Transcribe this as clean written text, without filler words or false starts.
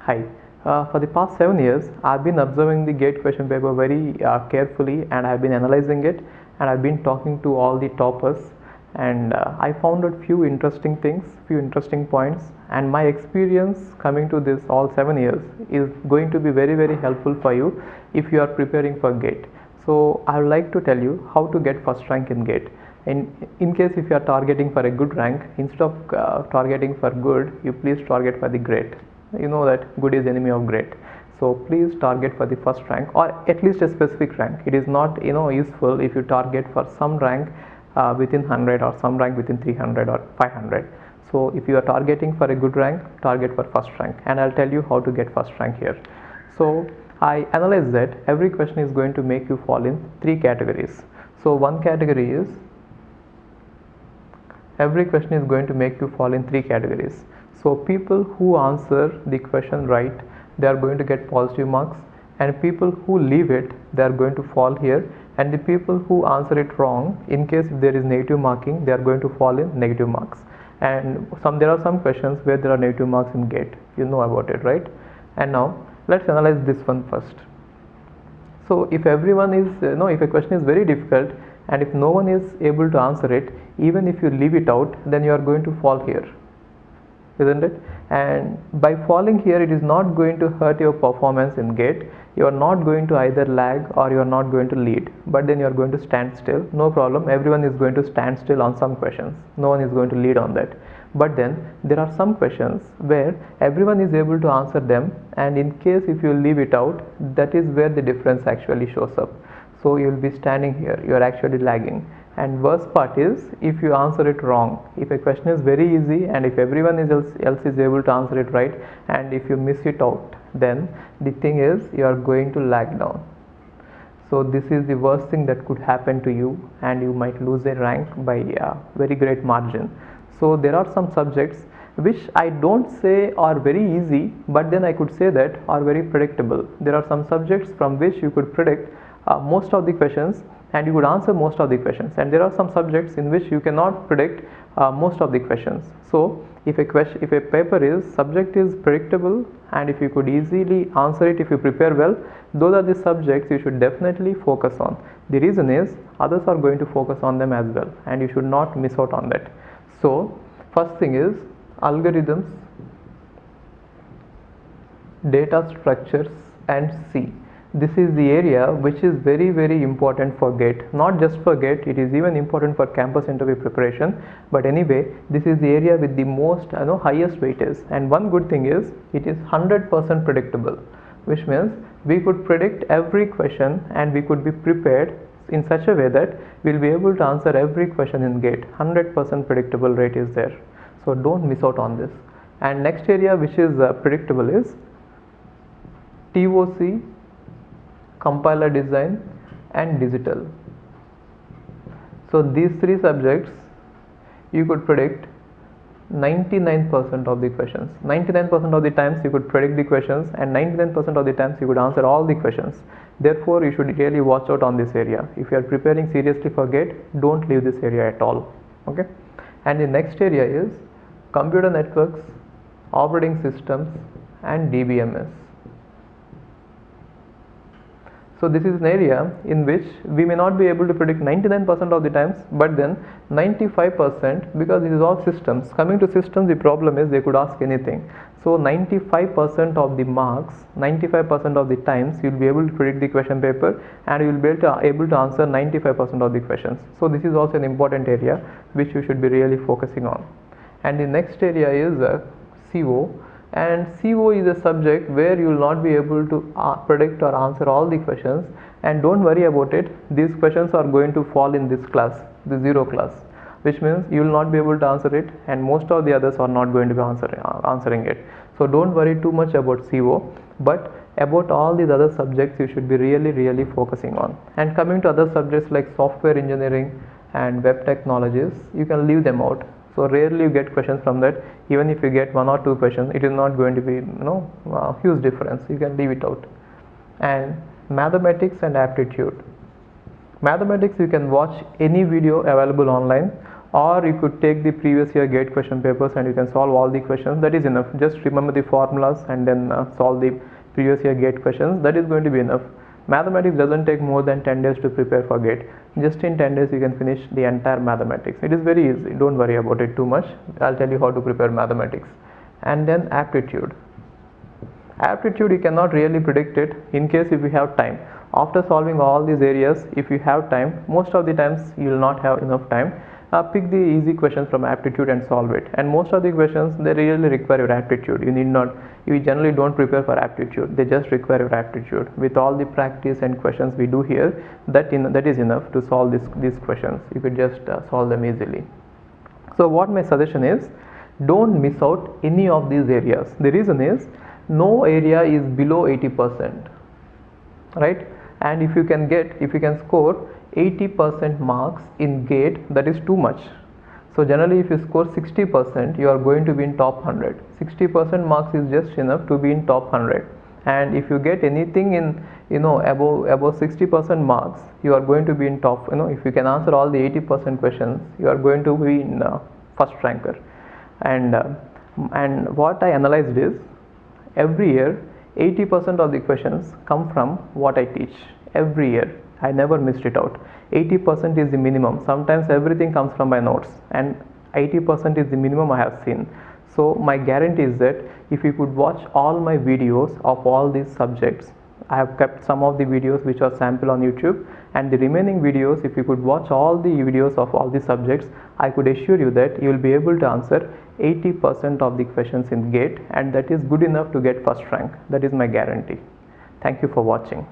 Hi. For the past 7 years, I've been observing the GATE question paper very carefully, and I've been analyzing it, and I've been talking to all the toppers, and I found out few interesting things, few interesting points, and my experience coming to this all 7 years is going to be very helpful for you if you are preparing for GATE. So I would like to tell you how to get first rank in GATE. In case if you are targeting for a good rank, instead of targeting for good, you please target for the great. You know that good is enemy of great, so please target for the first rank, or at least a specific rank. It is not useful if you target for some rank within 100 or some rank within 300 or 500. So if you are targeting for a good rank, target for first rank, and I'll tell you how to get first rank here. So I analyze that every question is going to make you fall in three categories. So one category is every question is going to make you fall in three categories. So people who answer the question right, they are going to get positive marks, and people who leave it, they are going to fall here, and the people who answer it wrong, in case if there is negative marking, they are going to fall in negative marks. And there are some questions where there are negative marks in GATE. You know about it, right? And now let's analyze this one first. So if everyone is if a question is very difficult and if no one is able to answer it, even if you leave it out, then you are going to fall here, isn't it? And by falling here, it is not going to hurt your performance in GATE. You are not going to either lag or you are not going to lead, but then you are going to stand still. No problem, everyone is going to stand still on some questions. No one is going to lead on that. But then there are some questions where everyone is able to answer them, and in case if you leave it out, that is where the difference actually shows up. So you will be standing here, you are actually lagging. And worst part is if you answer it wrong. If a question is very easy and if everyone else is able to answer it right, and if you miss it out, then the thing is you are going to lag down. So this is the worst thing that could happen to you, and you might lose a rank by a very great margin. So there are some subjects which I don't say are very easy, but then I could say that are very predictable. There are some subjects from which you could predict most of the questions, and you could answer most of the questions, and there are some subjects in which you cannot predict most of the questions. So if a paper is subject is predictable, and if you could easily answer it if you prepare well, those are the subjects you should definitely focus on. The reason is others are going to focus on them as well, and you should not miss out on that. So first thing is algorithms, data structures, and C. This is the area which is very important for GATE. Not just for GATE, it is even important for campus interview preparation. But anyway, this is the area with the most highest weightage. And one good thing is it is 100% predictable, which means we could predict every question and we could be prepared in such a way that we will be able to answer every question in GATE. 100% predictable rate is there. So don't miss out on this. And next area which is predictable is TOC, compiler design, and digital. So these three subjects you could predict 99% of the questions. 99% of the times you could predict the questions, and 99% of the times you could answer all the questions. Therefore you should really watch out on this area. If you are preparing seriously for GATE, don't leave this area at all. Okay. And the next area is computer networks, operating systems, and Dbms. So this is an area in which we may not be able to predict 99% of the times, but then 95%, because this is all systems. Coming to systems, the problem is they could ask anything. So 95% of the marks, 95% of the times you will be able to predict the question paper, and you will be able to answer 95% of the questions. So this is also an important area which you should be really focusing on. And the next area is CO. And CO is a subject where you will not be able to predict or answer all the questions, and don't worry about it. These questions are going to fall in this class, the 0 class, which means you will not be able to answer it, and most of the others are not going to be answering it. So don't worry too much about CO, but about all these other subjects you should be really focusing on. And coming to other subjects like software engineering and web technologies, you can leave them out. So rarely you get questions from that. Even if you get 1 or 2 questions, it is not going to be huge difference. You can leave it out. And mathematics and aptitude. Mathematics, you can watch any video available online, or you could take the previous year GATE question papers and you can solve all the questions. That is enough. Just remember the formulas and then solve the previous year GATE questions. That is going to be enough. Mathematics doesn't take more than 10 days to prepare for GATE. Just in 10 days you can finish the entire mathematics. It is very easy. Don't worry about it too much. I'll tell you how to prepare mathematics. And then aptitude. Aptitude, you cannot really predict it in case if you have time. After solving all these areas, if you have time, most of the times you will not have enough time. Pick the easy questions from aptitude and solve it. And most of the questions, they really require your aptitude. You generally don't prepare for aptitude. They just require your aptitude. With all the practice and questions we do here, that is enough to solve these questions. You could just solve them easily. So what my suggestion is, don't miss out any of these areas. The reason is, no area is below 80%, right? And if you can score 80% marks in GATE, that is too much. So generally if you score 60%, you are going to be in top 100. 60% marks is just enough to be in top 100. And if you get anything in above 60% marks, you are going to be in top, if you can answer all the 80% questions, you are going to be in first ranker. And what I analyzed is, every year 80% of the questions come from what I teach. Every year I never missed it out. 80% is the minimum. Sometimes everything comes from my notes, and 80% is the minimum I have seen. So my guarantee is that if you could watch all my videos of all these subjects, I have kept some of the videos which are sample on YouTube, and the remaining videos, if you could watch all the videos of all the subjects, I could assure you that you will be able to answer 80% of the questions in GATE, and that is good enough to get first rank. That is my guarantee. Thank you for watching.